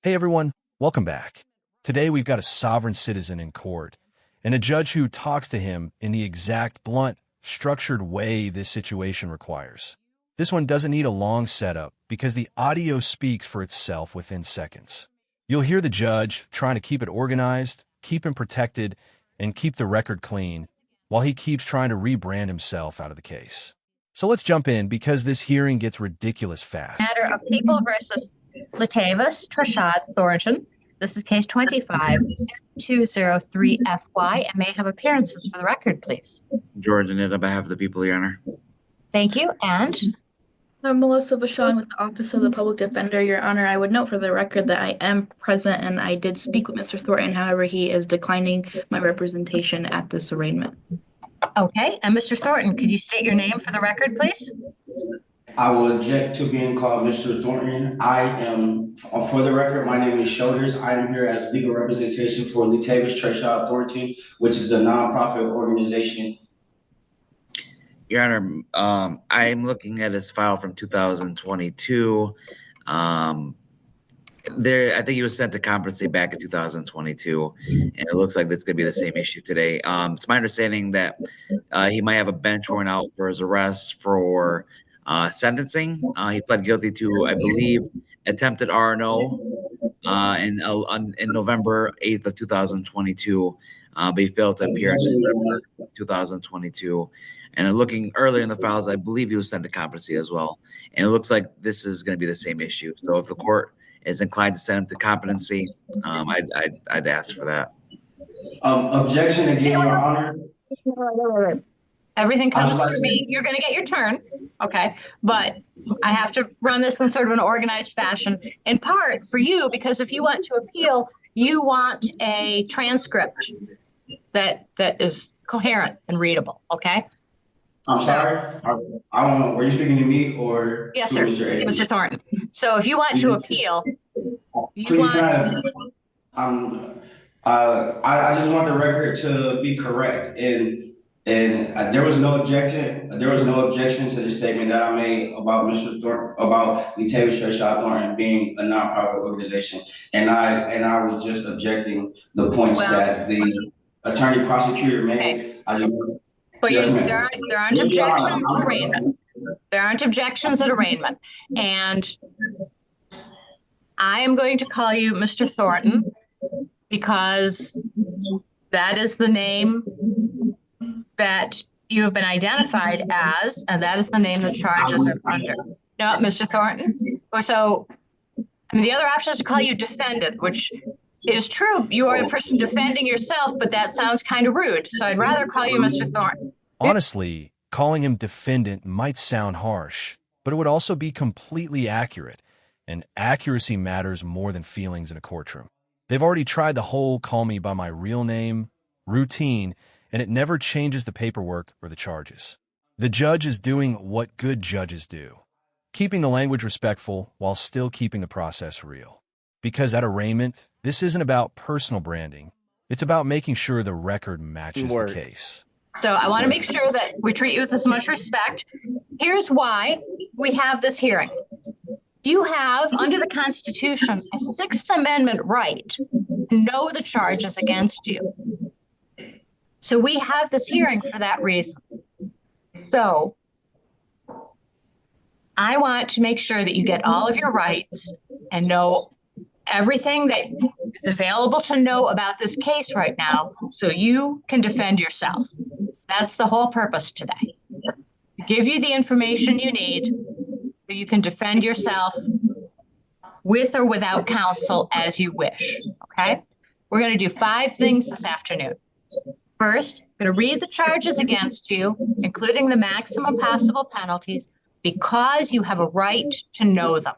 Hey everyone, welcome back. Today we've got a sovereign citizen in court and a judge who talks to him in the exact blunt, structured way this situation requires. This one doesn't need a long setup because the audio speaks for itself within seconds. You'll hear the judge trying to keep it organized, keep him protected, and keep the record clean while he keeps trying to rebrand himself out of the case. So let's jump in because this hearing gets ridiculous fast. Matter of People versus Latavis Trashad Thornton. This is case 25-203FY and may have appearances for the record, please. George and on behalf of the people, Your Honor. Thank you. And I'm Melissa Vachon with the Office of the Public Defender, Your Honor. I would note for the record that I am present and I did speak with Mr. Thornton. However, he is declining my representation at this arraignment. okay. And Mr. Thornton, could you state your name for the record, please? I will object to being called Mr. Thornton. I am, for the record, my name is Shoulders. I am here as legal representation for Latavis Trashad Thornton, which is a nonprofit organization. Your Honor, I'm looking at his file from 2022. I think he was sent to competency back in 2022, and it looks like this could be the same issue today. It's my understanding that he might have a bench warrant out for his arrest for sentencing. He pled guilty to, I believe, attempted RNO in November 8th of 2022, but he failed to appear in December 2022. And looking earlier in the files, I believe he was sent to competency as well. And it looks like this is going to be the same issue. So if the court is inclined to send him to competency, I'd ask for that. Objection again, Your Honor. Everything comes through me. You're going to get your turn. Okay. But I have to run this in sort of an organized fashion, in part for you, because if you want to appeal, you want a transcript that is coherent and readable. Okay. I'm sorry. I don't know. Were you speaking to me or yes, to sir, Mr. Thornton? So if you want to appeal, I just want the record to be correct, and there was no objection. There was no objection to the statement that I made about Mr. Thornton, about Latavis Trashad Thornton being a nonprofit organization, and I was just objecting the points that the attorney prosecutor made. Okay. But yes, there aren't objections at arraignment. There aren't objections at arraignment. And I am going to call you Mr. Thornton because that is the name that you have been identified as, and that is the name the charges are under. No, Mr. Thornton. So, I mean, the other option is to call you defendant, which is true. You are the person defending yourself, but that sounds kind of rude. So I'd rather call you Mr. Thornton. Honestly, calling him defendant might sound harsh, but it would also be completely accurate, and accuracy matters more than feelings in a courtroom. They've already tried the whole call me by my real name routine, and it never changes the paperwork or the charges. The judge is doing what good judges do, keeping the language respectful while still keeping the process real. Because at arraignment, this isn't about personal branding. It's about making sure the record matches the case. So I want to make sure that we treat you with as much respect. Here's why we have this hearing. You have, under the Constitution, a Sixth Amendment right to know the charges against you. So we have this hearing for that reason. So I want to make sure that you get all of your rights and know everything that is available to know about this case right now so you can defend yourself. That's the whole purpose today. Give you the information you need so you can defend yourself with or without counsel as you wish, okay? We're going to do 5 things this afternoon. First, I'm going to read the charges against you, including the maximum possible penalties, because you have a right to know them.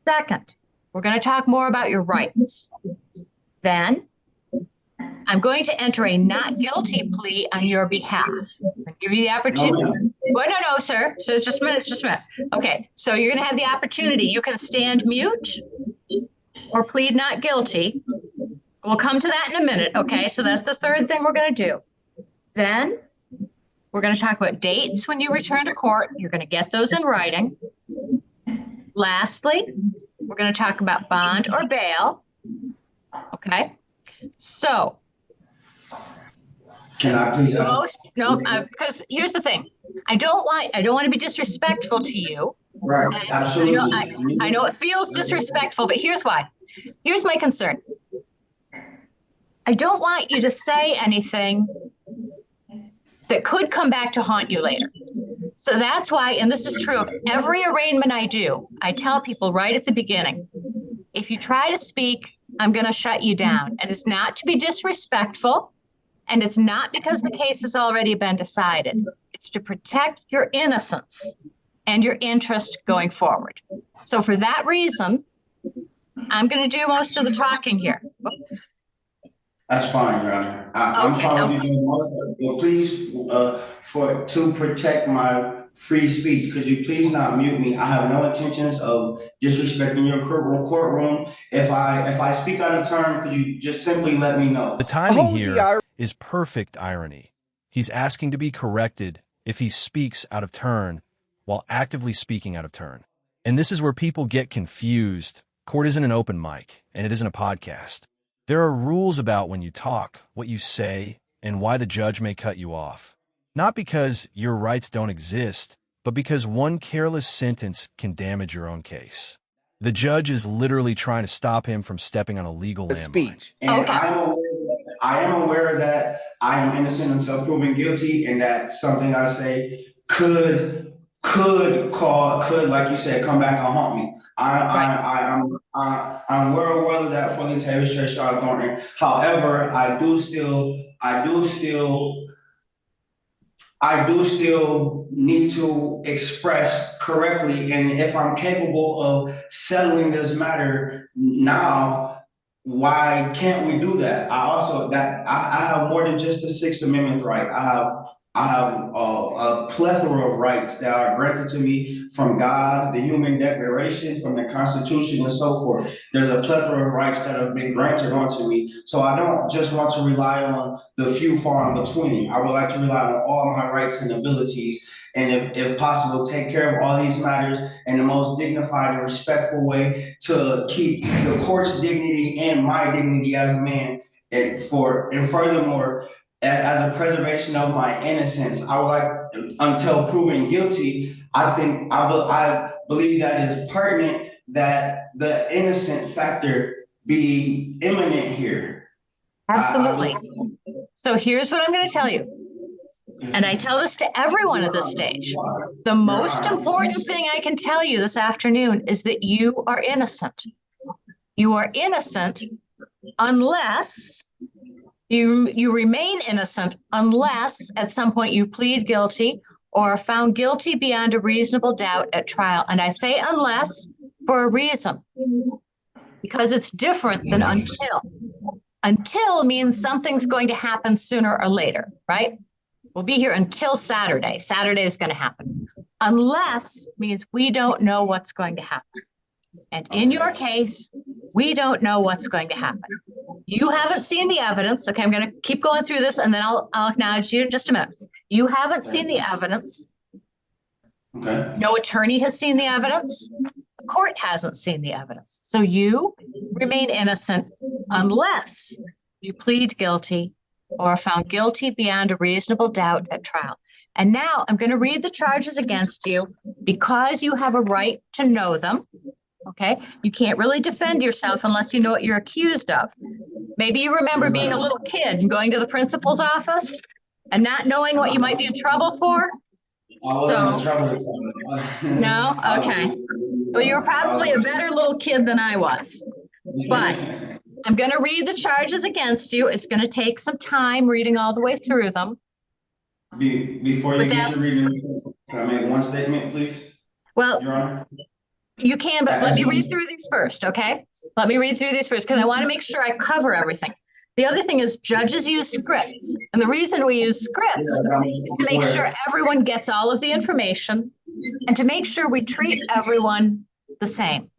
Second, we're going to talk more about your rights. Then, I'm going to enter a not guilty plea on your behalf. I'll give you the opportunity. Well, no, sir. So just a minute. Okay, so you're going to have the opportunity. You can stand mute or plead not guilty. We'll come to that in a minute, okay? So that's the third thing we're going to do. Then we're going to talk about dates when you return to court. You're going to get those in writing. Lastly, We're going to talk about bond or bail. Okay. So, Can I please ask? because here's the thing. I don't want to be disrespectful to you. Right, absolutely. I know it feels disrespectful, but here's why. Here's my concern. I don't want you to say anything that could come back to haunt you later. So that's why, and this is true of every arraignment I do, I tell people right at the beginning, if you try to speak, I'm going to shut you down. And it's not to be disrespectful, and it's not because the case has already been decided. It's to protect your innocence and your interest going forward. So for that reason, I'm going to do most of the talking here. That's fine, Your Honor. I'm fine with you doing most of it. But please, to protect my free speech, could you please not mute me? I have no intentions of disrespecting your courtroom. If I speak out of turn, could you just simply let me know? The timing here is perfect irony. He's asking to be corrected if he speaks out of turn while actively speaking out of turn. And this is where people get confused. Court isn't an open mic, and it isn't a podcast. There are rules about when you talk, what you say, and why the judge may cut you off. Not because your rights don't exist, but because one careless sentence can damage your own case. The judge is literally trying to stop him from stepping on a legal landmine. And I am aware that I am innocent until proven guilty, and that something I say could, like you said, come back and haunt me. I'm well aware of that, fully Tavis Church, Thornton. However, I do still need to express correctly, and if I'm capable of settling this matter now, why can't we do that? I have more than just the Sixth Amendment right. I have a plethora of rights that are granted to me from God, the Human Declaration, from the Constitution, and so forth. There's a plethora of rights that have been granted onto me. So I don't just want to rely on the few far in between. I would like to rely on all my rights and abilities, and if possible, take care of all these matters in the most dignified and respectful way to keep the court's dignity and my dignity as a man. And furthermore, as a preservation of my innocence, I would like, until proven guilty, I believe that is pertinent that the innocent factor be imminent here. Absolutely. So here's what I'm going to tell you. And I tell this to everyone at this stage. The most important thing I can tell you this afternoon is that you are innocent. You are innocent unless you remain innocent unless at some point you plead guilty or are found guilty beyond a reasonable doubt at trial. And I say unless for a reason, because it's different than until. Until means something's going to happen sooner or later, right? We'll be here until Saturday. Saturday is going to happen. Unless means we don't know what's going to happen. And in your case, we don't know what's going to happen. You haven't seen the evidence. Okay, I'm going to keep going through this, and then I'll acknowledge you in just a minute. You haven't seen the evidence. Okay. No attorney has seen the evidence. The court hasn't seen the evidence. So you remain innocent unless you plead guilty or are found guilty beyond a reasonable doubt at trial. And now I'm going to read the charges against you because you have a right to know them. Okay, you can't really defend yourself unless you know what you're accused of. Maybe you remember being a little kid and going to the principal's office and not knowing what you might be in trouble for. I wasn't in trouble. No? Okay. Well, you were probably a better little kid than I was. But I'm going to read the charges against you. It's going to take some time reading all the way through them. Before you get to reading, can I make one statement, please? Well, Your Honor? You can, but let me read through these first, okay? Let me read through these first because I want to make sure I cover everything. The other thing is judges use scripts. And the reason we use scripts is to make sure everyone gets all of the information and to make sure we treat everyone the same.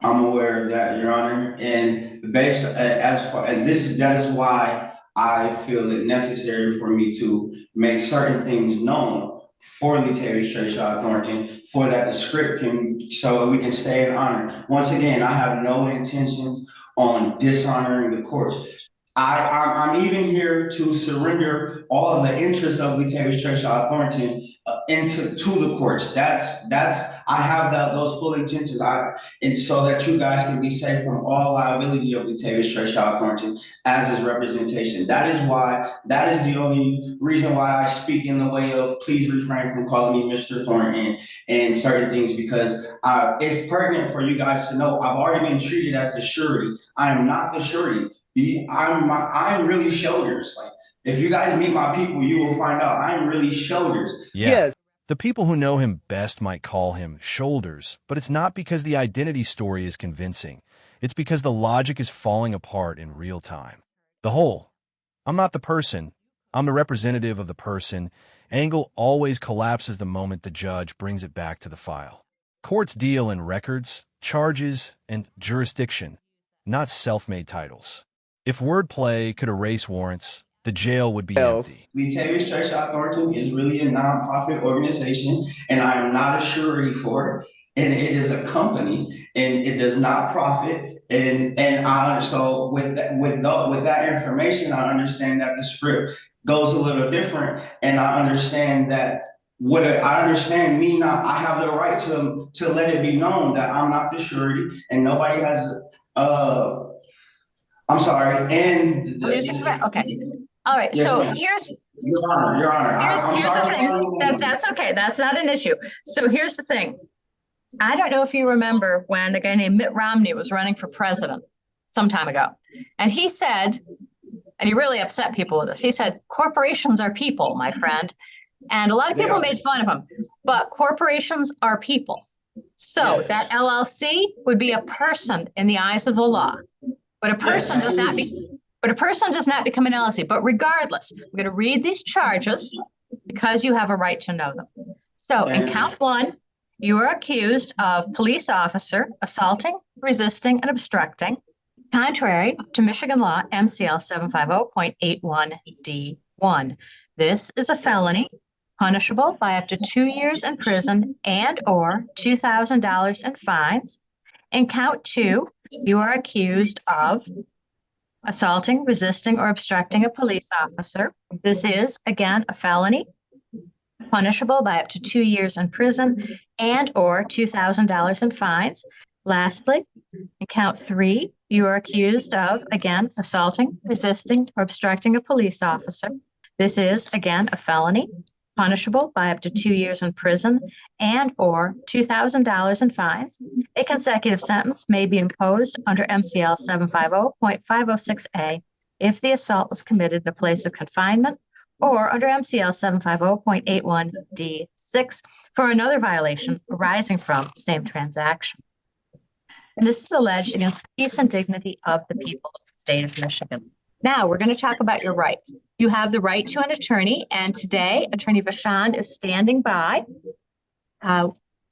I'm aware of that, Your Honor. And that is why I feel it necessary for me to make certain things known for Latavius Treshaw Thornton, for that the script can, so we can stay in honor. Once again, I have no intentions on dishonoring the courts. I'm even here to surrender all of the interests of Latavius Treshaw Thornton to the courts. I have those full intentions. And so that you guys can be safe from all liability of Latavius Treshaw Thornton as his representation. That is the only reason why I speak in the way of please refrain from calling me Mr. Thornton and certain things, because it's pertinent for you guys to know I've already been treated as the surety. I am not the surety. I'm really shoulders. Like, if you guys meet my people, you will find out I'm really shoulders. Yes. The people who know him best might call him shoulders, but it's not because the identity story is convincing. It's because the logic is falling apart in real time. The whole, I'm not the person, I'm the representative of the person, angle always collapses the moment the judge brings it back to the file. Courts deal in records, charges, and jurisdiction, not self-made titles. If wordplay could erase warrants, the jail would be empty. Latavius Treshaw Thornton is really a nonprofit organization, and I am not a surety for it. And it is a company, and it does not profit. So with that information, I understand that the script goes a little different, and I understand that I have the right to let it be known that I'm not the surety, and nobody has. I'm sorry, and okay. All right. Yes, So ma'am. here's Your Honor. here's the thing. That's okay. That's not an issue. So here's the thing. I don't know if you remember when a guy named Mitt Romney was running for president some time ago. And he said, and he really upset people with this, he said, corporations are people, my friend. And a lot of people made fun of him, but corporations are people. So that LLC would be a person in the eyes of the law. But a person does not become an LLC. But regardless, I'm going to read these charges because you have a right to know them. So in count 1, you are accused of police officer assaulting, resisting, and obstructing, contrary to Michigan law MCL 750.81D1. This is a felony punishable by up to 2 years in prison and or $2,000 in fines. In count 2, you are accused of assaulting, resisting, or obstructing a police officer. This is, again, a felony punishable by up to 2 years in prison and or $2,000 in fines. Lastly, in count 3, you are accused of, again, assaulting, resisting, or obstructing a police officer. This is, again, a felony punishable by up to 2 years in prison and or $2,000 in fines. A consecutive sentence may be imposed under MCL 750.506A if the assault was committed in a place of confinement, or under MCL 750.81D6 for another violation arising from the same transaction. And this is alleged against the peace and dignity of the people of the state of Michigan. Now, we're going to talk about your rights. You have the right to an attorney, and today, Attorney Vachon is standing by.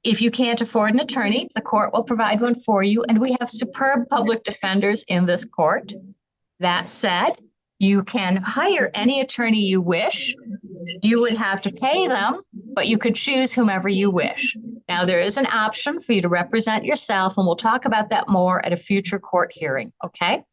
If you can't afford an attorney, the court will provide one for you, and we have superb public defenders in this court. That said, you can hire any attorney you wish. You would have to pay them, but you could choose whomever you wish. Now, there is an option for you to represent yourself, and we'll talk about that more at a future court hearing, okay?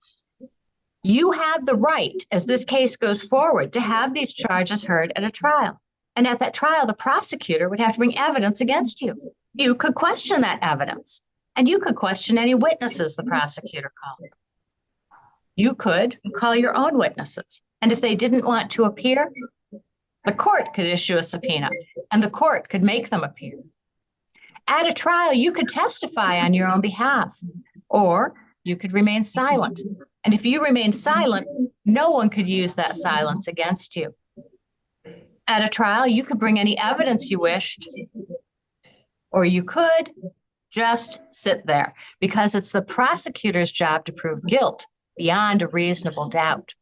You have the right, as this case goes forward, to have these charges heard at a trial. And at that trial, the prosecutor would have to bring evidence against you. You could question that evidence, and you could question any witnesses the prosecutor called. You could call your own witnesses. And if they didn't want to appear, the court could issue a subpoena, and the court could make them appear. At a trial, you could testify on your own behalf, or you could remain silent. And if you remain silent, no one could use that silence against you. At a trial, you could bring any evidence you wished, or you could just sit there, because it's the prosecutor's job to prove guilt beyond a reasonable doubt.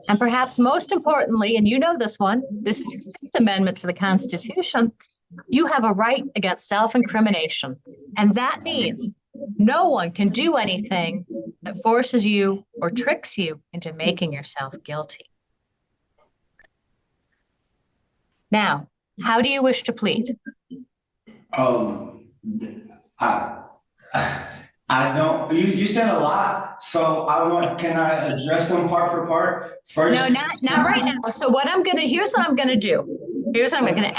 And perhaps most importantly, and you know this one, this is your Fifth Amendment to the Constitution, you have a right against self-incrimination. And that means no one can do anything that forces you or tricks you into making yourself guilty. Now, How do you wish to plead? I, I don't, you said a lot, so can I address them part for part first? No, not right now. So here's what I'm gonna do. Here's what I'm gonna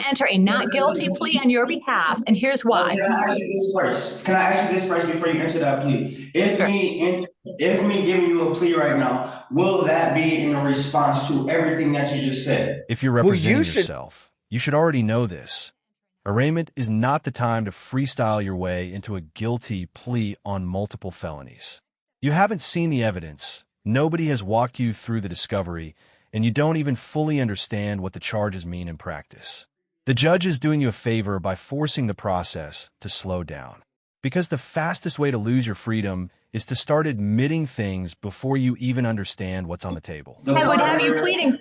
enter a not guilty plea on your behalf, and here's why. Can I ask you this first? Can I ask you this first before you enter that plea? If me giving you a plea right now, will that be in response to everything that you just said? If you're representing yourself, you should already know this. Arraignment is not the time to freestyle your way into a guilty plea on multiple felonies. You haven't seen the evidence, nobody has walked you through the discovery, and you don't even fully understand what the charges mean in practice. The judge is doing you a favor by forcing the process to slow down. Because the fastest way to lose your freedom is to start admitting things before you even understand what's on the table. I would have you pleading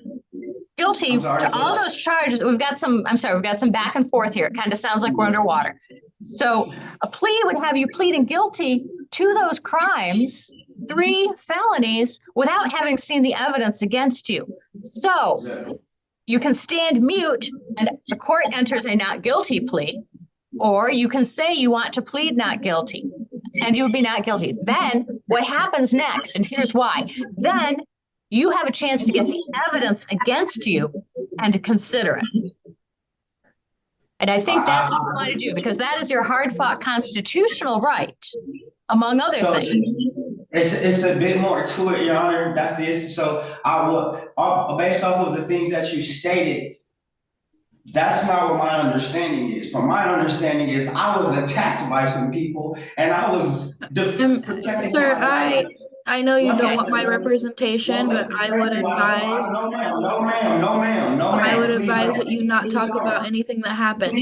guilty to all those charges. We've got some back and forth here. It kind of sounds like we're underwater. So a plea would have you pleading guilty to those crimes, 3 felonies, without having seen the evidence against you. So you can stand mute and the court enters a not guilty plea, or you can say you want to plead not guilty and you would be not guilty. Then what happens next, and here's why, then you have a chance to get the evidence against you and to consider it. And I think that's what you want to do, because that is your hard-fought constitutional right, among other things. It's a bit more to it, Your Honor. That's the issue. So based off of the things that you stated, that's not what my understanding is. From my understanding is I was attacked by some people and I was protecting. Sir, I know you don't want my representation, but I would advise. No, ma'am. I would advise that you not talk about anything that happened.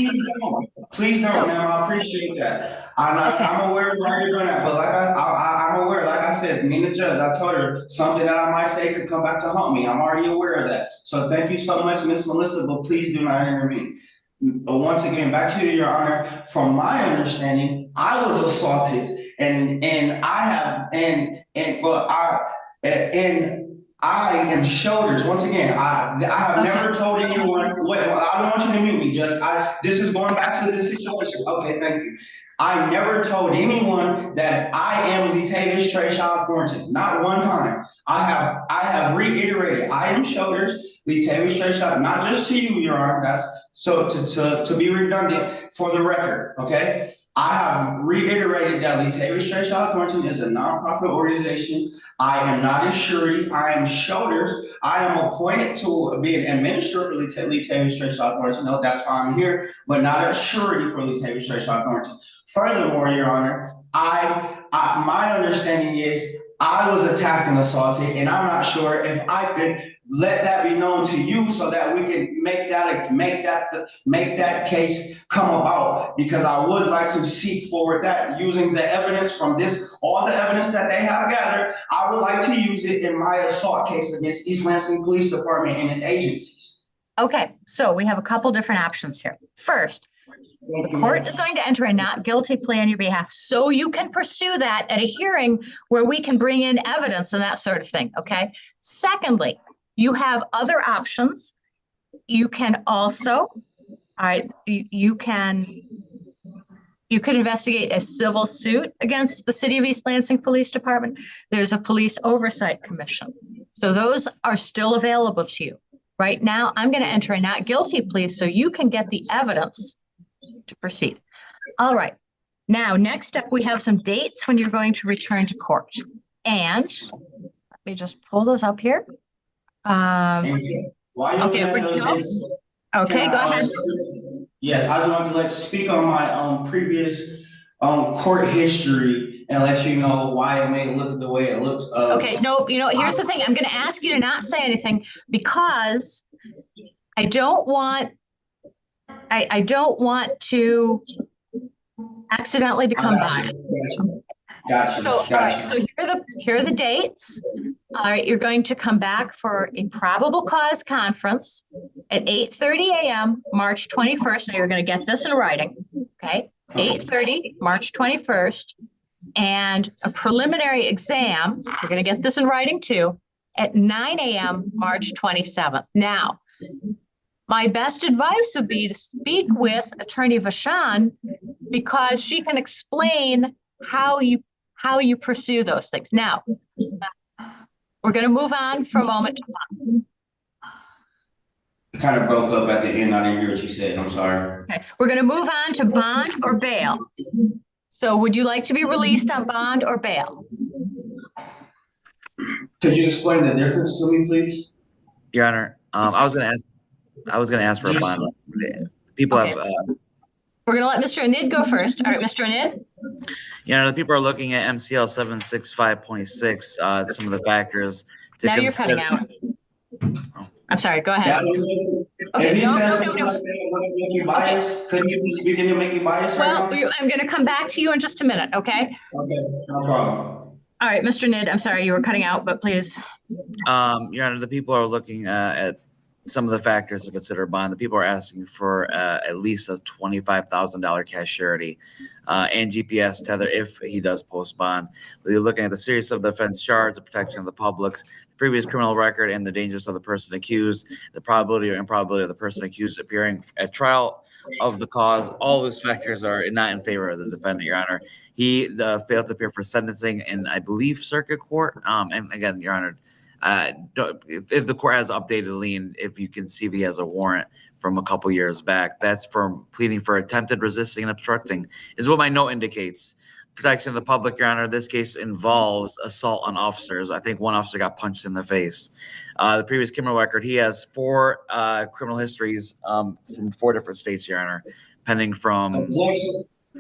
Please don't, ma'am. I appreciate that. I'm aware of why you're doing that, but I'm aware. Like I said, me and the judge, I told her something that I might say could come back to haunt me. I'm already aware of that. So thank you so much, Miss Melissa, but please do not intervene. But once again, back to you, Your Honor. From my understanding, I was assaulted. And I am shoulders. Once again, I have never told anyone. Wait, I don't want you to mute me, Judge. This is going back to this situation. Okay, thank you. I never told anyone that I am Latavius Trayshawn Thornton. Not one time. I have reiterated. I am shoulders. Latavius Trayshawn, not just to you, Your Honor. That's so to be redundant for the record. Okay. I have reiterated that Latavius Trayshawn Thornton is a nonprofit organization. I am not a surety. I am shoulders. I am appointed to be an administrator for Latavius Trayshawn Thornton. No, that's why I'm here, but not a surety for Latavius Trayshawn Thornton. Furthermore, Your Honor, my understanding is I was attacked and assaulted, and I'm not sure if I could let that be known to you so that we can make that case come about, because I would like to seek forward that using the evidence from all the evidence that they have gathered. I would like to use it in my assault case against East Lansing Police Department and its agencies. Okay, so we have a couple different options here. First, the court is going to enter a not guilty plea on your behalf, so you can pursue that at a hearing where we can bring in evidence and that sort of thing, okay? Secondly, you have other options. You can also, you could investigate a civil suit against the City of East Lansing Police Department. There's a police oversight commission. So those are still available to you. Right now, I'm going to enter a not guilty plea so you can get the evidence to proceed. All right. Now, next up, we have some dates when you're going to return to court. And let me just pull those up here. Okay, go ahead. Yes, I just wanted to speak on my previous court history and let you know why it may look the way it looks. Okay, no, here's the thing. I'm going to ask you to not say anything because I don't want to accidentally become biased. Gotcha. So, all right, so here are the dates. All right, you're going to come back for a probable cause conference at 8:30 a.m. March 21st. Now you're going to get this in writing, okay? 8:30, March 21st, and a preliminary exam. You're going to get this in writing too at 9 a.m. March 27th. Now, My best advice would be to speak with Attorney Vachon because she can explain how you pursue those things. Now, we're going to move on for a moment. It kind of broke up at the end. I didn't hear what you said. I'm sorry. Okay, we're going to move on to bond or bail. So would you like to be released on bond or bail? Could you explain the difference to me, please? Your Honor, I was gonna ask for a bond. People Okay. have, We're going to let Mr. Anid go first. All right, Mr. Anid. the people are looking at MCL 765.6, some of the factors to Now you're consider. cutting out. I'm sorry, go ahead. If he says something like that, would it make you biased? Couldn't you be speaking to make you biased right Well, now? I'm going to come back to you in just a minute, okay? Okay, no problem. All right, Mr. Nid, I'm sorry you were cutting out, but please. Your Honor, the people are looking at some of the factors to consider bond. The people are asking for at least a $25,000 cash surety and GPS tether if he does post bond. We're looking at the seriousness of the offense charge, the protection of the public, the previous criminal record, and the dangers of the person accused, the probability or improbability of the person accused appearing at trial of the cause. All those factors are not in favor of the defendant, Your Honor. He failed to appear for sentencing in, I believe, circuit court. And again, Your Honor, if the court has updated lien, if you can see if he has a warrant from a couple years back, that's for pleading for attempted resisting and obstructing, is what my note indicates. Protection of the public, Your Honor. This case involves assault on officers. I think one officer got punched in the face. The previous criminal record, he has 4 criminal histories from 4 different states, Your Honor, pending from.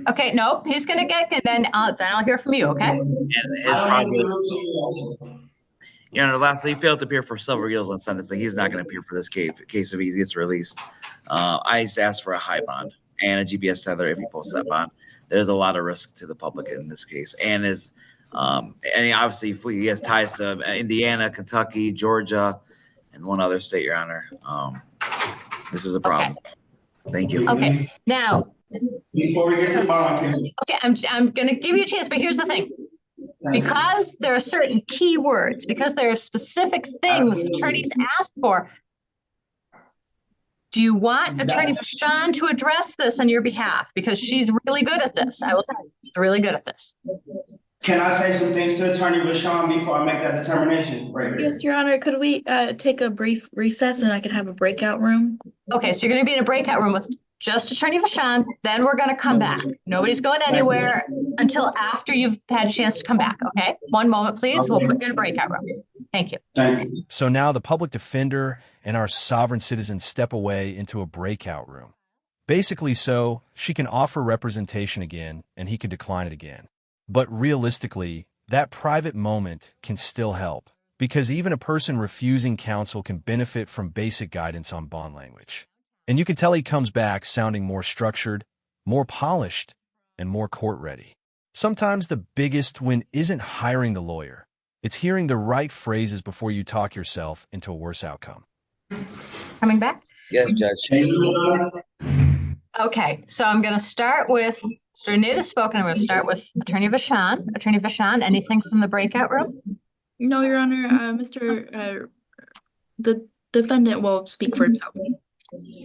Okay, no, he's going to get, and then I'll hear from you, okay? And his Your Honor, lastly, he failed to appear for several years on sentencing. He's not going to appear for this case if he gets released. I just asked for a high bond and a GPS tether if he posts that bond. There's a lot of risk to the public in this case, and he obviously he has ties to Indiana, Kentucky, Georgia, and one other state, Your Honor. This is a problem. Okay. Thank you. Okay, now. Before we get to bond, okay, I'm going to give you a chance, but here's the thing. Because there are certain keywords, because there are specific things attorneys ask for, do you want Attorney Vachon to address this on your behalf? Because she's really good at this. I will tell you, she's really good at this. Can I say some things to Attorney Vachon before I make that determination? Right here. Yes, Your Honor. Could we take a brief recess and I could have a breakout room? Okay, so you're going to be in a breakout room with just Attorney Vachon, then we're going to come back. Nobody's going anywhere until after you've had a chance to come back, okay? One moment, please. Okay. We'll put you in a breakout room. Thank you. Thank you. So now the public defender and our sovereign citizen step away into a breakout room. Basically so she can offer representation again and he can decline it again. But realistically, that private moment can still help because even a person refusing counsel can benefit from basic guidance on bond language. And you can tell he comes back sounding more structured, more polished, and more court-ready. Sometimes the biggest win isn't hiring the lawyer. It's hearing the right phrases before you talk yourself into a worse outcome. Coming back? Yes, Judge. Okay, so I'm going to start with, Mr. Nid has spoken. I'm going to start with Attorney Vachon. Attorney Vachon, anything from the breakout room? No, Your Honor. The defendant will speak for himself.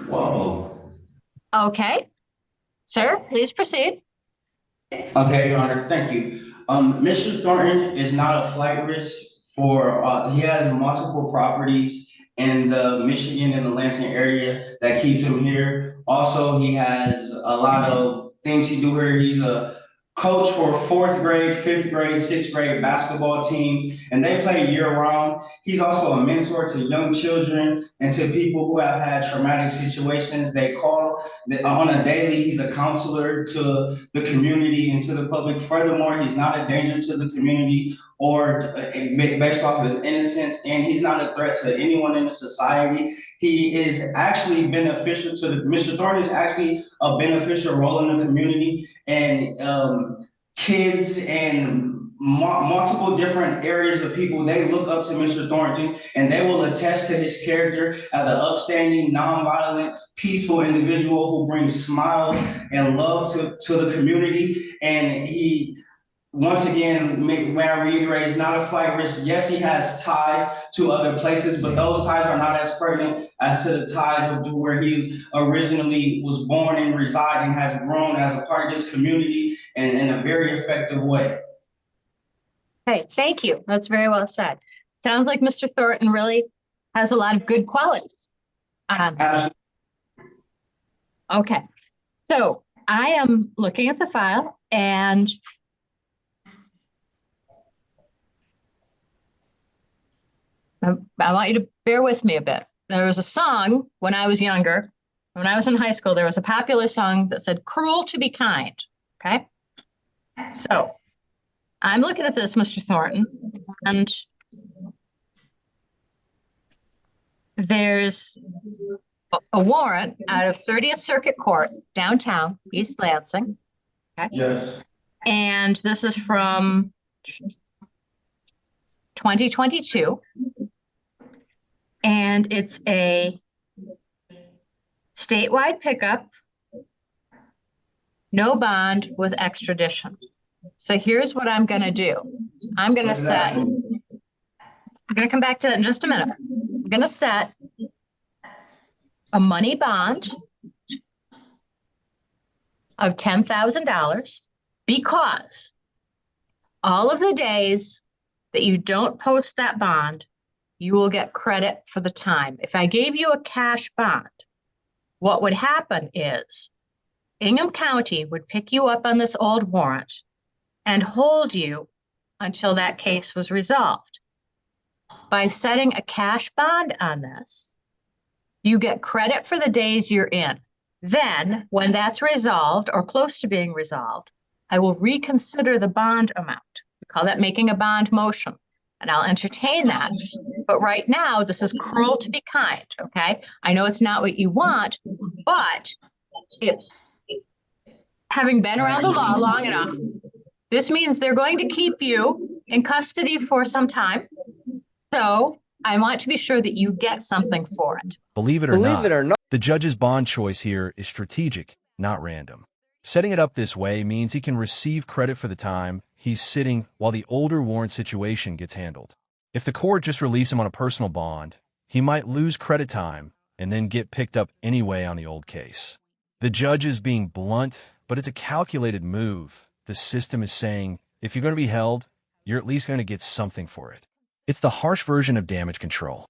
Whoa. Okay. Sir, please proceed. Okay, Your Honor. Thank you. Mr. Thornton is not a flight risk he has multiple properties in the Michigan and the Lansing area that keeps him here. Also, he has a lot of things he do here. He's a coach for 4th grade, 5th grade, 6th grade basketball teams, and they play year round. He's also a mentor to young children and to people who have had traumatic situations. They call on a daily. He's a counselor to the community and to the public. Furthermore, he's not a danger to the community or based off of his innocence, and he's not a threat to anyone in the society. He is actually beneficial Mr. Thornton is actually a beneficial role in the community, and kids and multiple different areas of people, they look up to Mr. Thornton and they will attest to his character as an upstanding, nonviolent, peaceful individual who brings smiles and love to the community. And he once again, may I reiterate, it's not a flight risk. Yes, he has ties to other places, but those ties are not as pertinent as to the ties of where he originally was born and reside and has grown as a part of this community and in a very effective way. Okay, thank you. That's very well said. Sounds like Mr. Thornton really has a lot of good qualities. Absolutely. Okay, so I am looking at the file and I want you to bear with me a bit. There was a song when I was younger. When I was in high school, there was a popular song that said, "Cruel to be kind." Okay. So I'm looking at this, Mr. Thornton, and there's a warrant out of 30th Circuit Court, downtown, East Lansing. Okay. Yes. And this is from 2022. And it's a statewide pickup, no bond with extradition. So here's what I'm going to do. I'm going to come back to that in just a minute. I'm going to set a money bond of $10,000 because all of the days that you don't post that bond, you will get credit for the time. If I gave you a cash bond, what would happen is Ingham County would pick you up on this old warrant and hold you until that case was resolved. By setting a cash bond on this, you get credit for the days you're in. Then, when that's resolved or close to being resolved, I will reconsider the bond amount. We call that making a bond motion. And I'll entertain that. But right now, this is cruel to be kind, okay? I know it's not what you want, but having been around the law long enough, this means they're going to keep you in custody for some time. So I want to be sure that you get something for it. Believe it or not, the judge's bond choice here is strategic, not random. Setting it up this way means he can receive credit for the time he's sitting while the older warrant situation gets handled. If the court just released him on a personal bond, he might lose credit time and then get picked up anyway on the old case. The judge is being blunt, but it's a calculated move. The system is saying, if you're going to be held, you're at least going to get something for it. It's the harsh version of damage control.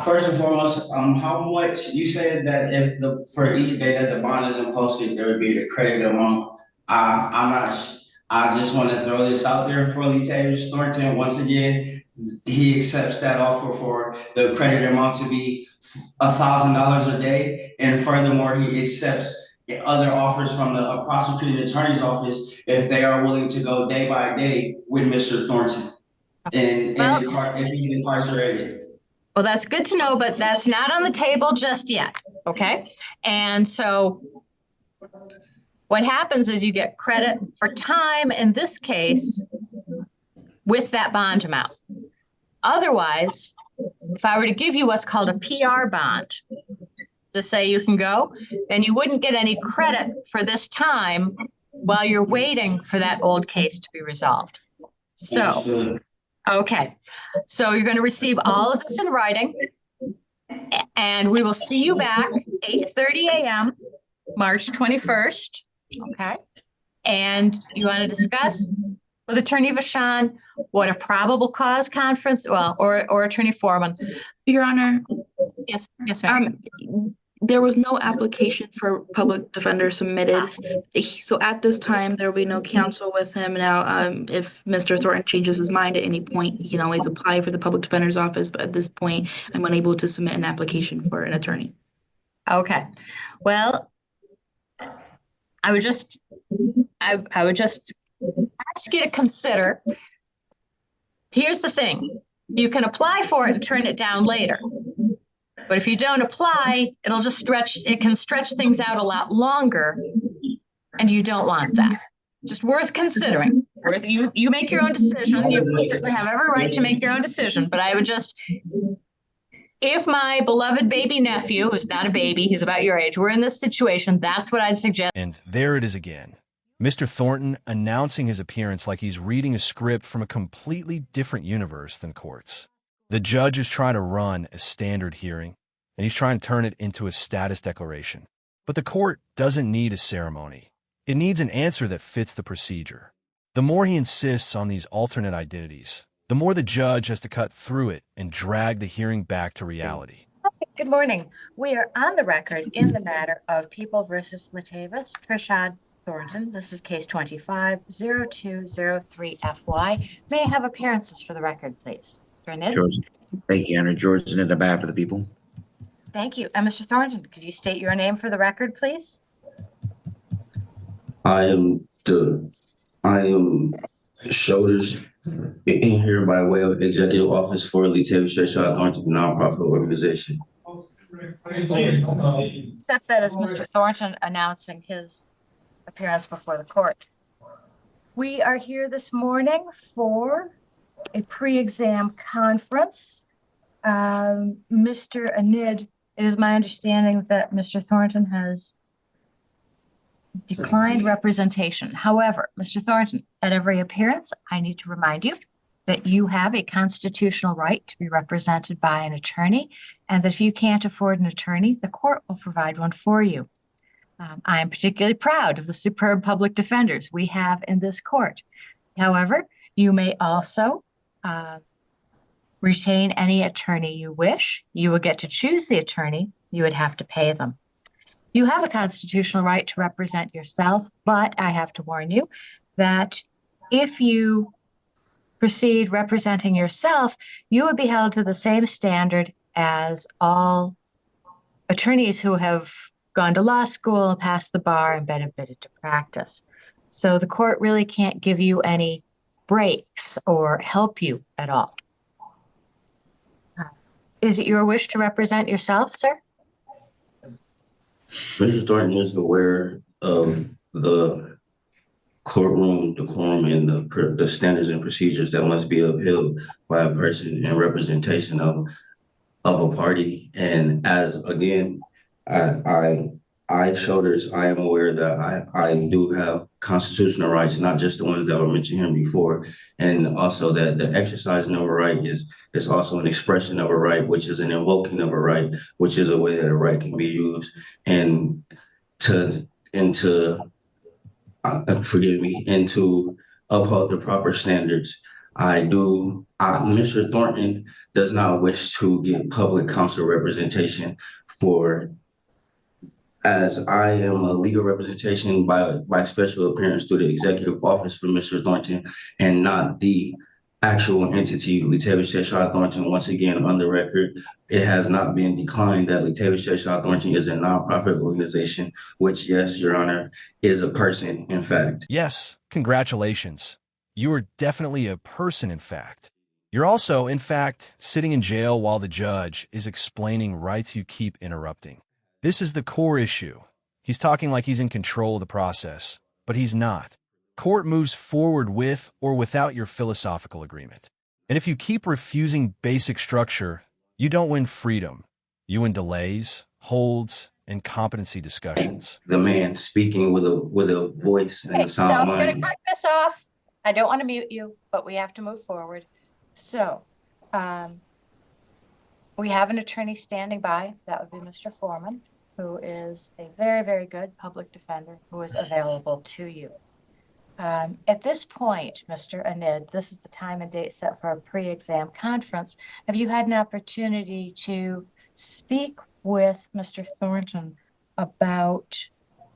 First and foremost, how much you said that if for each day that the bond isn't posted, there would be the credit amount. I'm not. I just want to throw this out there for Latavius Thornton. Once again, he accepts that offer for the credit amount to be $1,000 a day, and furthermore, he accepts other offers from the prosecuting attorney's office if they are willing to go day by day with Mr. Thornton. If he's incarcerated. Well, that's good to know, but that's not on the table just yet, okay? And so what happens is you get credit for time in this case with that bond amount. Otherwise, if I were to give you what's called a PR bond to say you can go, then you wouldn't get any credit for this time while you're waiting for that old case to be resolved. So, okay, so you're going to receive all of this in writing, and we will see you back 8:30 a.m., March 21st, okay? And you want to discuss with Attorney Vachon what a probable cause conference, or Attorney Foreman. Your Honor. Yes, ma'am. There was no application for public defender submitted. So at this time, there will be no counsel with him. Now, if Mr. Thornton changes his mind at any point, he can always apply for the public defender's office. But at this point, I'm unable to submit an application for an attorney. Okay. Well, I would just ask you to consider. Here's the thing. You can apply for it and turn it down later. But if you don't apply, it can stretch things out a lot longer, and you don't want that. Just worth considering. You make your own decision. You certainly have every right to make your own decision, but I would if my beloved baby nephew, who's not a baby, he's about your age, we're in this situation, that's what I'd suggest. And there it is again. Mr. Thornton announcing his appearance like he's reading a script from a completely different universe than courts. The judge is trying to run a standard hearing, and he's trying to turn it into a status declaration. But the court doesn't need a ceremony. It needs an answer that fits the procedure. The more he insists on these alternate identities, the more the judge has to cut through it and drag the hearing back to reality. Good morning. We are on the record in the matter of People versus Latavius Trishad Thornton. This is case 25-0203-FY. May I have appearances for the record, please? Mr. Anid? George, thank you, Your Honor. George Anid, on behalf of the people. Thank you. And Mr. Thornton, could you state your name for the record, please? I am Shoulders in here by way of Executive Office for Latavius Trishad Thornton, nonprofit organization. Accept that as Mr. Thornton announcing his appearance before the court. We are here this morning for a pre-exam conference. Mr. Anid, it is my understanding that Mr. Thornton has declined representation. However, Mr. Thornton, at every appearance, I need to remind you that you have a constitutional right to be represented by an attorney, and that if you can't afford an attorney, the court will provide one for you. I am particularly proud of the superb public defenders we have in this court. However, you may also retain any attorney you wish. You will get to choose the attorney. You would have to pay them. You have a constitutional right to represent yourself, but I have to warn you that if you proceed representing yourself, you would be held to the same standard as all attorneys who have gone to law school and passed the bar and been admitted to practice. So the court really can't give you any breaks or help you at all. Is it your wish to represent yourself, sir? Mr. Thornton is aware of the courtroom decorum and the standards and procedures that must be upheld by a person in representation of a party. And as again, Shoulders, I am aware that I do have constitutional rights, not just the ones that were mentioned here before, and also that the exercising of a right is also an expression of a right, which is an invoking of a right, which is a way that a right can be used, and to uphold the proper standards. Mr. Thornton does not wish to get public counsel representation as I am a legal representation by special appearance through the executive office for Mr. Thornton and not the actual entity, Latavius Trishad Thornton. Once again, on the record, it has not been declined that Latavius Trishad Thornton is a nonprofit organization, which, yes, Your Honor, is a person, in fact. Yes, congratulations. You are definitely a person, in fact. You're also, in fact, sitting in jail while the judge is explaining rights you keep interrupting. This is the core issue. He's talking like he's in control of the process, but he's not. Court moves forward with or without your philosophical agreement. And if you keep refusing basic structure, you don't win freedom. You win delays, holds, and competency discussions. The man speaking with a voice and a sound I'm mind. going to cut this off. I don't want to mute you, but we have to move forward. So, we have an attorney standing by. That would be Mr. Foreman, who is a very, very good public defender who is available to you. At this point, Mr. Anid, this is the time and date set for a pre-exam conference. Have you had an opportunity to speak with Mr. Thornton about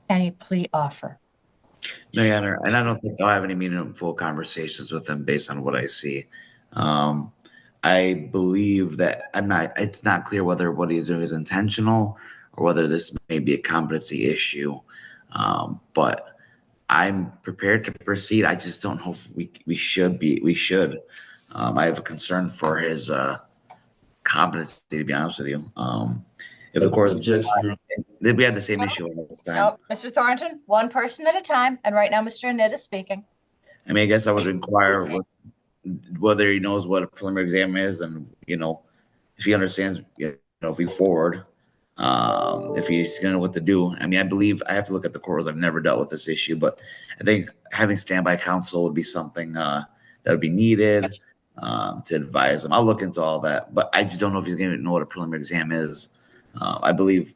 any plea offer? No, Your Honor, and I don't think I'll have any meaningful conversations with him based on what I see. I believe that it's not clear whether what he's doing is intentional or whether this may be a competency issue. But I'm prepared to proceed. I just don't know if we should. I have a concern for his competency, to be honest with you. If of course we had the same issue this time. No, Mr. Thornton, one person at a time, and right now Mr. Anid is speaking. I mean, I guess I would inquire whether he knows what a preliminary exam is, and if he understands, if we forward. if he's gonna know what to do. I mean, I believe I have to look at the court rules. I've never dealt with this issue, but I think having standby counsel would be something that would be needed to advise him. I'll look into all that, but I just don't know if he's gonna know what a preliminary exam is. I believe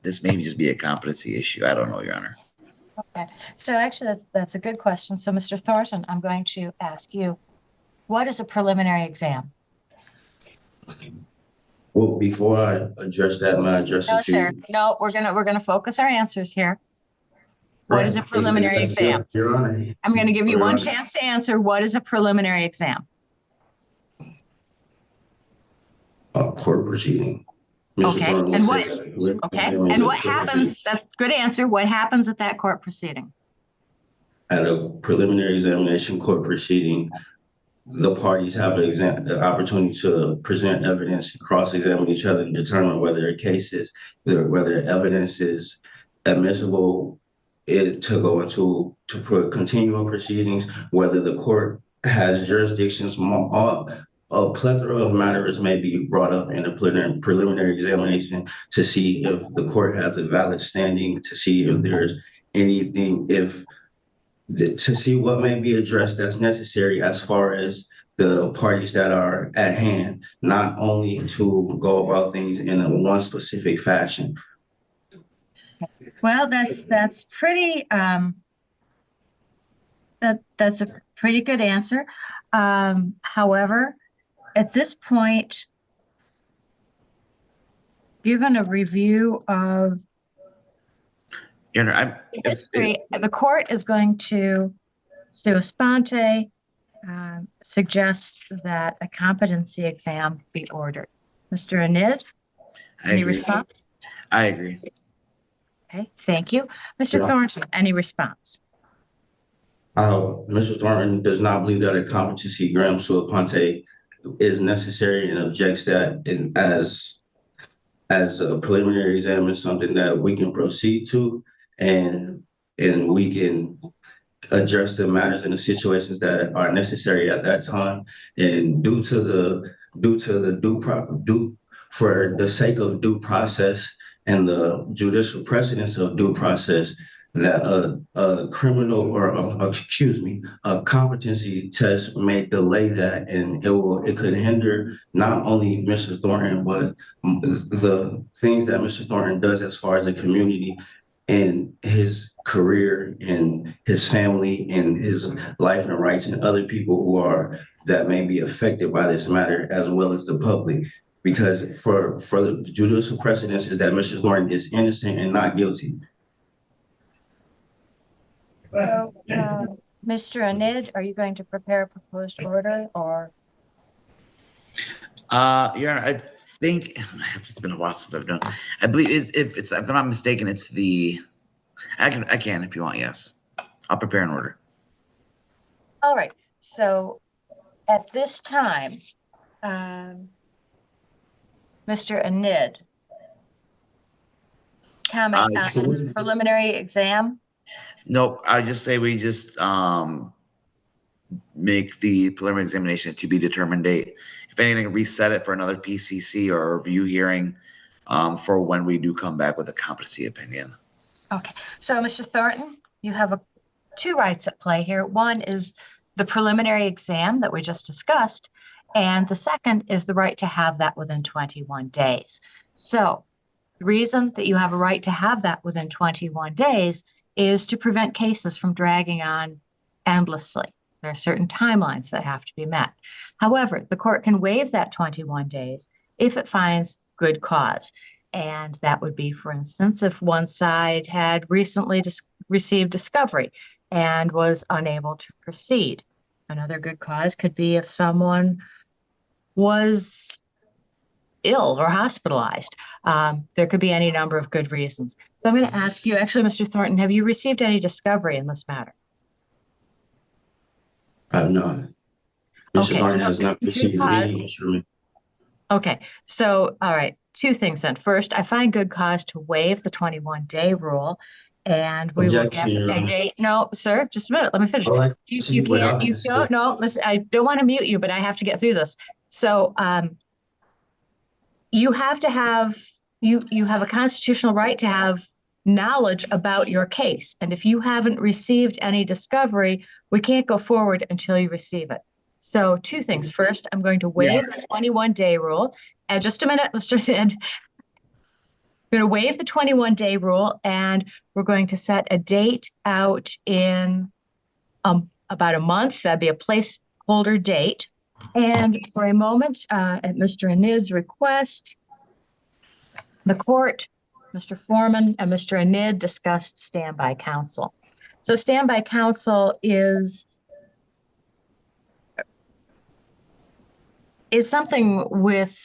this may just be a competency issue. I don't know, Your Honor. Okay, so actually that's a good question. So Mr. Thornton, I'm going to ask you, what is a preliminary exam? Well, before I address that, may I address No, it to sir. you? No, we're gonna focus our answers here. What is a preliminary exam? Your Honor. I'm going to give you Your one Honor. chance to answer. What is a preliminary exam? Court proceeding. Okay, Thornton and will what? say that. Okay, It was and a what court happens? proceeding. That's a good answer. What happens at that court proceeding? At a preliminary examination court proceeding, the parties have the opportunity to present evidence, cross-examine each other, and determine whether whether evidence is admissible to go into continual proceedings, whether the court has jurisdictions. A plethora of matters may be brought up in a preliminary examination to see if the court has a valid standing, to see if there's anything, to see what may be addressed that's necessary as far as the parties that are at hand, not only to go about things in a one specific fashion. Well, that's pretty that's a pretty good answer. However, at this point, given a review of Your Honor, history, the court is going to sua sponte suggest that a competency exam be ordered. Mr. Anid, I any agree. response? I agree. Okay, thank you. Mr. Yeah. Thornton, any response? Mr. Thornton does not believe that a competency exam sua sponte is necessary and objects that as a preliminary exam is something that we can proceed to and we can address the matters and the situations that are necessary at that time. And for the sake of due process and the judicial precedence of due process, that a criminal or a competency test may delay that, and it could hinder not only Mr. Thornton, but the things that Mr. Thornton does as far as the community and his career and his family and his life and rights, and other people that may be affected by this matter, as well as the public. Because for the judicial precedence is that Mr. Thornton is innocent and not guilty. So, Mr. Anid, are you going to prepare a proposed order or? Your Honor, I think it's been a while since I've done. I believe if I'm not mistaken, it's the. I can if you want. Yes, I'll prepare an order. All right. So, at this time, Mr. Anid, comment on preliminary exam. Nope. I just say we just make the preliminary examination to be determined date. If anything, reset it for another PCC or a review hearing for when we do come back with a competency opinion. Okay. So, Mr. Thornton, you have two rights at play here. One is the preliminary exam that we just discussed, and the second is the right to have that within 21 days. So, the reason that you have a right to have that within 21 days is to prevent cases from dragging on endlessly. There are certain timelines that have to be met. However, the court can waive that 21 days if it finds good cause. And that would be, for instance, if one side had recently received discovery and was unable to proceed. Another good cause could be if someone was ill or hospitalized. There could be any number of good reasons. So I'm going to ask you, actually, Mr. Thornton, have you received any discovery in this matter? I have not. Mr. Thornton has not received any instrument. Okay, so all right, two things then. First, I find good cause to waive the 21-day rule, and we will get a date. No, sir, just a minute. Let me finish. You can't. You don't. No, I don't want to mute you, but I have to get through this. So, you have to have you have a constitutional right to have knowledge about your case. And if you haven't received any discovery, we can't go forward until you receive it. So two things. First, I'm going to waive the 21-day rule. And just a minute, Mr. Ed. We're going to waive the 21-day rule, and we're going to set a date out in about a month. That'd be a placeholder date. And for a moment, at Mr. Anid's request, the court, Mr. Foreman and Mr. Anid discussed standby counsel. So standby counsel is something with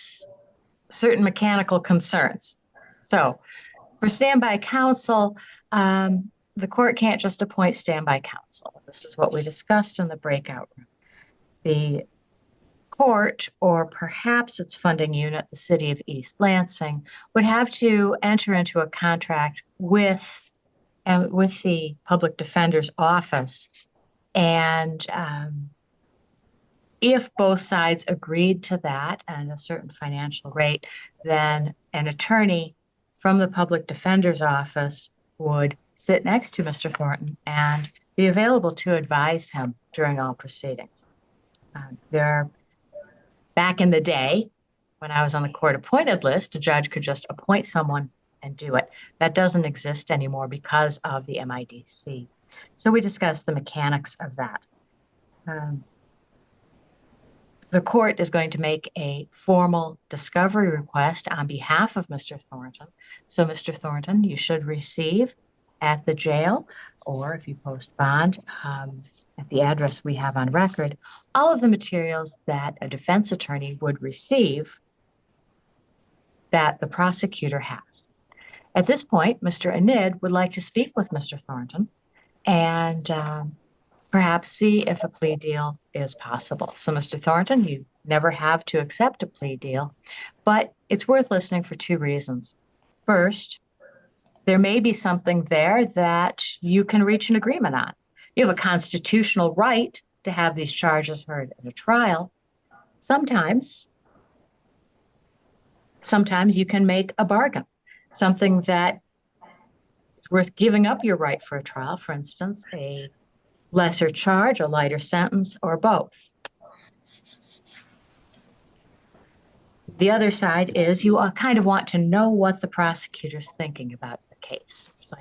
certain mechanical concerns. So for standby counsel, the court can't just appoint standby counsel. This is what we discussed in the breakout room. The court, or perhaps its funding unit, the city of East Lansing, would have to enter into a contract with the public defender's office. And if both sides agreed to that and a certain financial rate, then an attorney from the public defender's office would sit next to Mr. Thornton and be available to advise him during all proceedings. Back in the day, when I was on the court-appointed list, a judge could just appoint someone and do it. That doesn't exist anymore because of the MIDC. So we discussed the mechanics of that. The court is going to make a formal discovery request on behalf of Mr. Thornton. So, Mr. Thornton, you should receive at the jail, or if you post bond, at the address we have on record, all of the materials that a defense attorney would receive that the prosecutor has. At this point, Mr. Anid would like to speak with Mr. Thornton and perhaps see if a plea deal is possible. So, Mr. Thornton, you never have to accept a plea deal, but it's worth listening for two reasons. First, there may be something there that you can reach an agreement on. You have a constitutional right to have these charges heard at a trial. Sometimes you can make a bargain, something that is worth giving up your right for a trial, for instance, a lesser charge, a lighter sentence, or both. The other side is you kind of want to know what the prosecutor's thinking about the case. So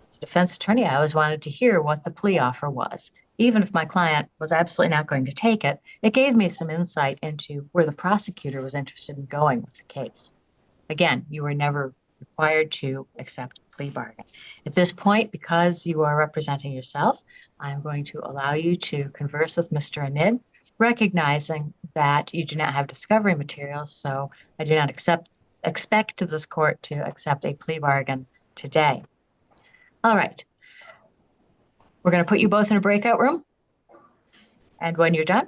as a defense attorney, I always wanted to hear what the plea offer was. Even if my client was absolutely not going to take it, it gave me some insight into where the prosecutor was interested in going with the case. Again, you were never required to accept a plea bargain. At this point, because you are representing yourself, I'm going to allow you to converse with Mr. Anid, recognizing that you do not have discovery materials, so I do not expect this court to accept a plea bargain today. All right. We're going to put you both in a breakout room, and when you're done,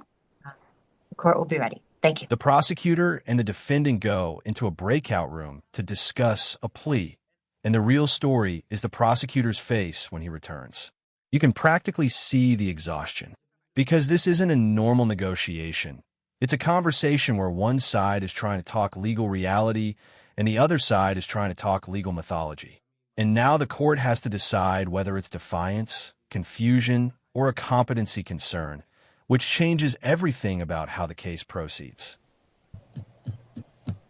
the court will be ready. Thank you. The prosecutor and the defendant go into a breakout room to discuss a plea, and the real story is the prosecutor's face when he returns. You can practically see the exhaustion, because this isn't a normal negotiation. It's a conversation where one side is trying to talk legal reality, and the other side is trying to talk legal mythology. And now the court has to decide whether it's defiance, confusion, or a competency concern, which changes everything about how the case proceeds.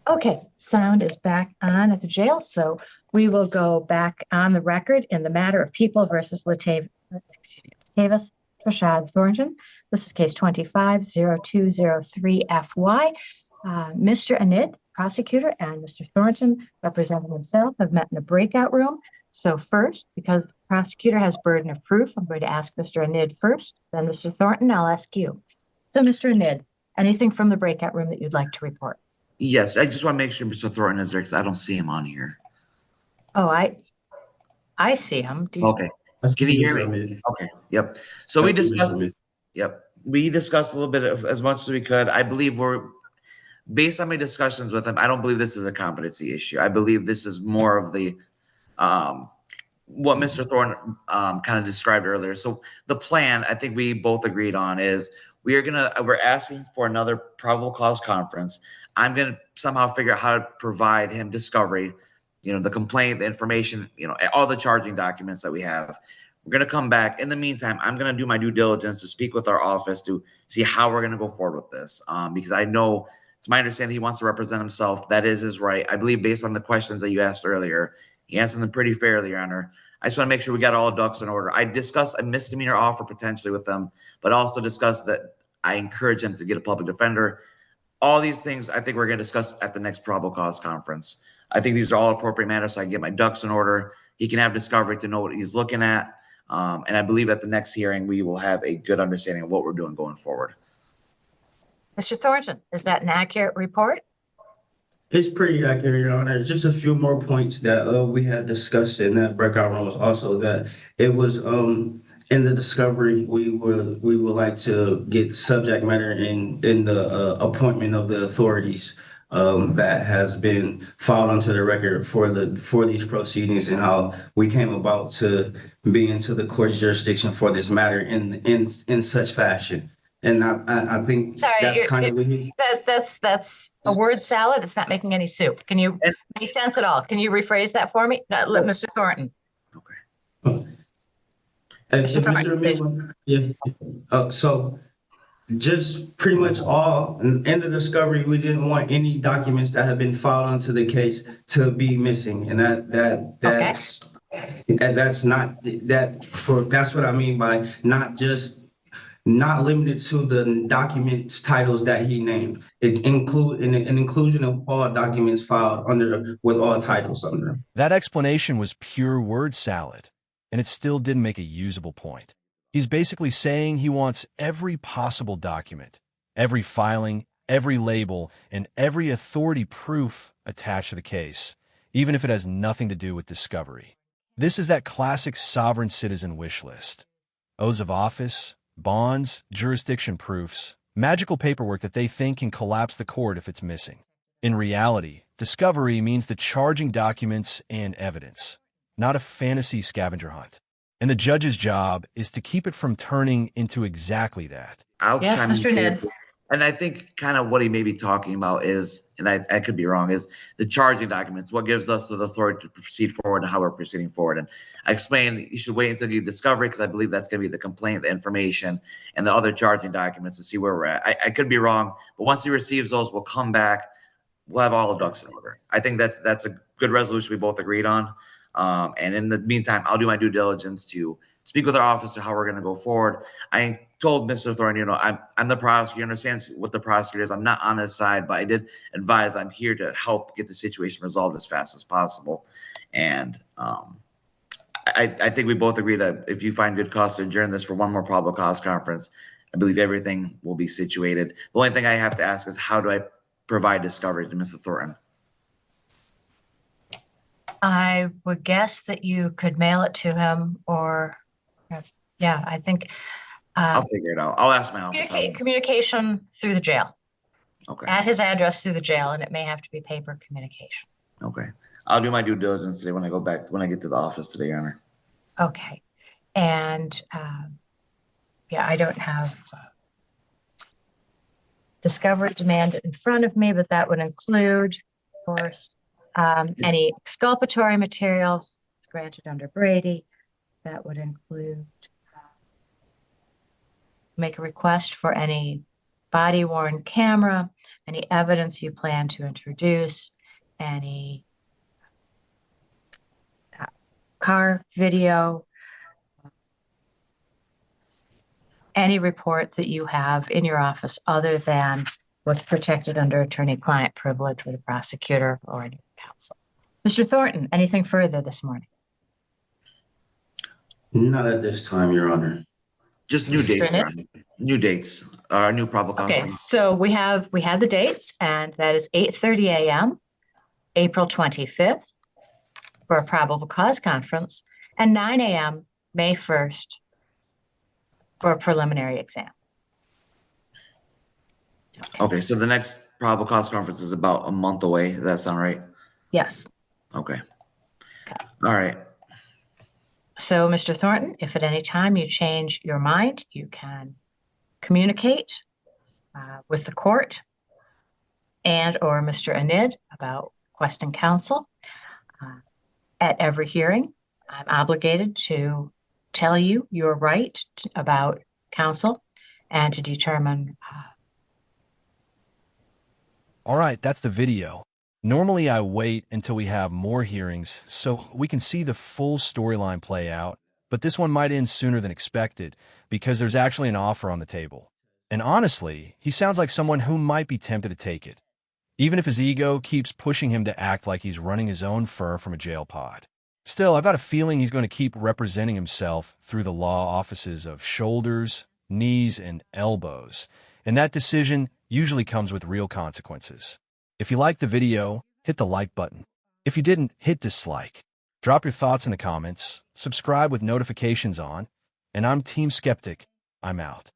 Okay, sound is back on at the jail, so we will go back on the record in the matter of People versus Latavius Rashad Thornton. This is case 25-0203-FY. Mr. Anid, prosecutor, and Mr. Thornton, representing himself, have met in a breakout room. So first, because the prosecutor has burden of proof, I'm going to ask Mr. Anid first, then Mr. Thornton, I'll ask you. So Mr. Anid, anything from the breakout room that you'd like to report? Yes, I just want to make sure Mr. Thornton is there because I don't see him on here. Oh, I see him. Okay. Can you hear me? Okay. Yep. So we discussed. Yep. We discussed a little bit of as much as we could. I believe based on my discussions with him, I don't believe this is a competency issue. I believe this is more of the what Mr. Thornton kind of described earlier. So the plan, I think we both agreed on, is we're asking for another probable cause conference. I'm gonna somehow figure out how to provide him discovery, the complaint, the information, all the charging documents that we have. We're gonna come back. In the meantime, I'm gonna do my due diligence to speak with our office to see how we're gonna go forward with this. Because I know it's my understanding he wants to represent himself. That is his right. I believe based on the questions that you asked earlier, he answered them pretty fairly, Your Honor. I just want to make sure we got all ducks in order. I discussed a misdemeanor offer potentially with them, but also discussed that I encourage him to get a public defender. All these things I think we're going to discuss at the next probable cause conference. I think these are all appropriate matters so I can get my ducks in order. He can have discovery to know what he's looking at. And I believe at the next hearing, we will have a good understanding of what we're doing going forward. Mr. Thornton, is that an accurate report? It's pretty accurate, Your Honor. Just a few more points that we had discussed in that breakout room was also that it was in the discovery we would like to get subject matter in the appointment of the authorities that has been filed onto the record for these proceedings and how we came about to be into the court's jurisdiction for this matter in such fashion. And I think that's kind of that's a word salad. It's not making any soup. Can you any sense at all? Can you rephrase that for me, Mr. Thornton? Okay. So just pretty much all in the discovery, we didn't want any documents that have been filed onto the case to be missing, and that's what I mean by not limited to the documents titles that he named. It include an inclusion of all documents filed with all titles under them. That explanation was pure word salad, and it still didn't make a usable point. He's basically saying he wants every possible document, every filing, every label, and every authority proof attached to the case, even if it has nothing to do with discovery. This is that classic sovereign citizen wish list. Oaths of office, bonds, jurisdiction proofs, magical paperwork that they think can collapse the court if it's missing. In reality, discovery means the charging documents and evidence, not a fantasy scavenger hunt. And the judge's job is to keep it from turning into exactly that. Yes, Mr. Ned. And I think kind of what he may be talking about is, and I could be wrong, is the charging documents, what gives us the authority to proceed forward and how we're proceeding forward. And I explained you should wait until you discover it because I believe that's going to be the complaint, the information, and the other charging documents to see where we're at. I could be wrong, but once he receives those, we'll come back. We'll have all the ducks in order. I think that's a good resolution we both agreed on. And in the meantime, I'll do my due diligence to speak with our office to how we're going to go forward. I told Mr. Thornton, I'm the prosecutor. He understands what the prosecutor is. I'm not on his side, but I did advise I'm here to help get the situation resolved as fast as possible. And I think we both agree that if you find good cause to adjourn this for one more probable cause conference, I believe everything will be situated. The only thing I have to ask is how do I provide discovery to Mr. Thornton? I would guess that you could mail it to him or, yeah, I think. I'll figure it out. I'll ask my office. Communication through the jail. Okay. At his address through the jail, and it may have to be paper communication. Okay. I'll do my due diligence today when I get to the office today, Your Honor. Okay. And, yeah, I don't have discovery demand in front of me, but that would include, of course, any exculpatory materials granted under Brady. That would include make a request for any body-worn camera, any evidence you plan to introduce, any car video, any report that you have in your office other than what's protected under attorney-client privilege with the prosecutor or any counsel. Mr. Thornton, anything further this morning? Not at this time, Your Honor. Just new dates, Your Honor. New dates, new probable cause. Okay, so we had the dates, and that is 8:30 a.m., April 25th, for a probable cause conference, and 9 a.m., May 1st, for a preliminary exam. Okay, so the next probable cause conference is about a month away. Does that sound right? Yes. Okay. All right. So, Mr. Thornton, if at any time you change your mind, you can communicate with the court and or Mr. Anid about requesting counsel. At every hearing, I'm obligated to tell you your right about counsel and to determine. All right, that's the video. Normally, I wait until we have more hearings so we can see the full storyline play out, but this one might end sooner than expected because there's actually an offer on the table. And honestly, he sounds like someone who might be tempted to take it, even if his ego keeps pushing him to act like he's running his own firm from a jail pod. Still, I've got a feeling he's going to keep representing himself through the law offices of shoulders, knees, and elbows, and that decision usually comes with real consequences. If you liked the video, hit the like button. If you didn't, hit dislike. Drop your thoughts in the comments, subscribe with notifications on, and I'm Team Skeptic. I'm out.